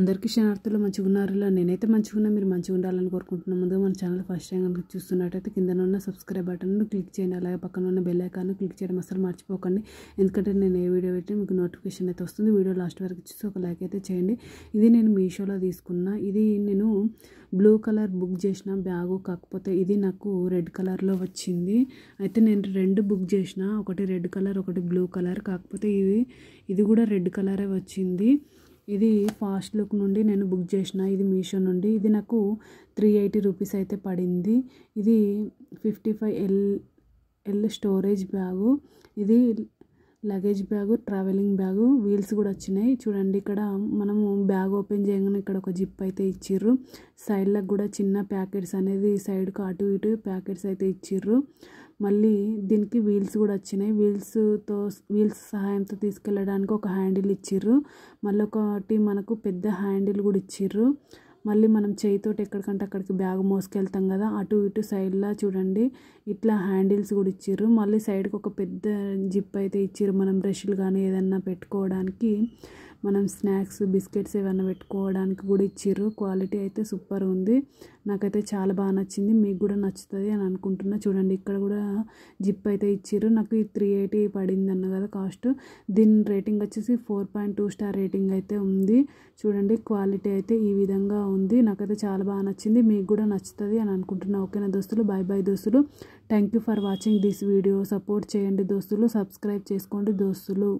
అందరికీ శనార్థులు మంచిగా ఉన్నారులా నేనైతే మంచిగా ఉన్నా మీరు మంచిగా ఉండాలని కోరుకుంటున్నాను. ముందుగా మన ఛానల్ ఫస్ట్ టైం కనుక చూస్తున్నట్టయితే కింద ఉన్న సబ్స్క్రైబ్ బటన్ను క్లిక్ చేయండి. అలాగే పక్కన ఉన్న బెల్ ఐకాన్ను క్లిక్ చేయడం అసలు మర్చిపోకండి. ఎందుకంటే నేను ఏ వీడియో పెట్టి మీకు నోటిఫికేషన్ అయితే వస్తుంది. వీడియో లాస్ట్ వరకు చూసి ఒక లైక్ అయితే చేయండి. ఇది నేను మీషోలో తీసుకున్నా. ఇది నేను బ్లూ కలర్ బుక్ చేసిన బ్యాగు, కాకపోతే ఇది నాకు రెడ్ కలర్లో వచ్చింది. అయితే నేను రెండు బుక్ చేసిన, ఒకటి రెడ్ కలర్ ఒకటి బ్లూ కలర్. కాకపోతే ఇది కూడా రెడ్ కలరే వచ్చింది. ఇది ఫాస్ట్ లుక్ నుండి నేను బుక్ చేసిన, ఇది మీషో నుండి. ఇది నాకు 380 రూపీస్ అయితే పడింది. ఇది 55L స్టోరేజ్ బ్యాగు. ఇది luggage bag, travelling bag. Wheels కూడా వచ్చినాయి చూడండి. ఇక్కడ మనము బ్యాగ్ ఓపెన్ చేయగానే ఇక్కడ ఒక జిప్ అయితే ఇచ్చిర్రు. సైడ్లకు కూడా చిన్న ప్యాకెట్స్ అనేది సైడ్కు అటు ఇటు ప్యాకెట్స్ అయితే ఇచ్చిర్రు. మళ్ళీ దీనికి వీల్స్ కూడా వచ్చినాయి. వీల్స్ సహాయంతో తీసుకెళ్ళడానికి ఒక హ్యాండిల్ ఇచ్చిర్రు. మళ్ళీ ఒకటి మనకు పెద్ద హ్యాండిల్ కూడా ఇచ్చిర్రు. మళ్ళీ మనం చేయితోటి ఎక్కడికంటే అక్కడికి బ్యాగ్ మోసుకెళ్తాం కదా, అటు ఇటు సైడ్లా చూడండి ఇట్లా హ్యాండిల్స్ కూడా ఇచ్చిర్రు. మళ్ళీ సైడ్కి ఒక పెద్ద జిప్ అయితే ఇచ్చిర్రు. మనం బ్రష్లు కానీ ఏదన్నా పెట్టుకోవడానికి, మనం స్నాక్స్ బిస్కెట్స్ ఏమైనా పెట్టుకోవడానికి కూడా ఇచ్చిర్రు. క్వాలిటీ అయితే సూపర్ ఉంది. నాకైతే చాలా బాగా నచ్చింది. మీకు కూడా నచ్చుతుంది అని అనుకుంటున్నా. చూడండి ఇక్కడ కూడా జిప్ అయితే ఇచ్చిర్రు. నాకు ఈ 380 పడింది అన్న కదా కాస్ట్. దీని రేటింగ్ వచ్చేసి 4.2 స్టార్ రేటింగ్ అయితే ఉంది. చూడండి క్వాలిటీ అయితే ఈ విధంగా ఉంది. నాకైతే చాలా బాగా నచ్చింది. మీకు కూడా నచ్చుతుంది అని అనుకుంటున్నా. ఓకేనా దోస్తులు, బాయ్ బాయ్ దోస్తులు. Thank you for watching this video. Support చేయండి దోస్తులు, సబ్స్క్రైబ్ చేసుకోండి దోస్తులు.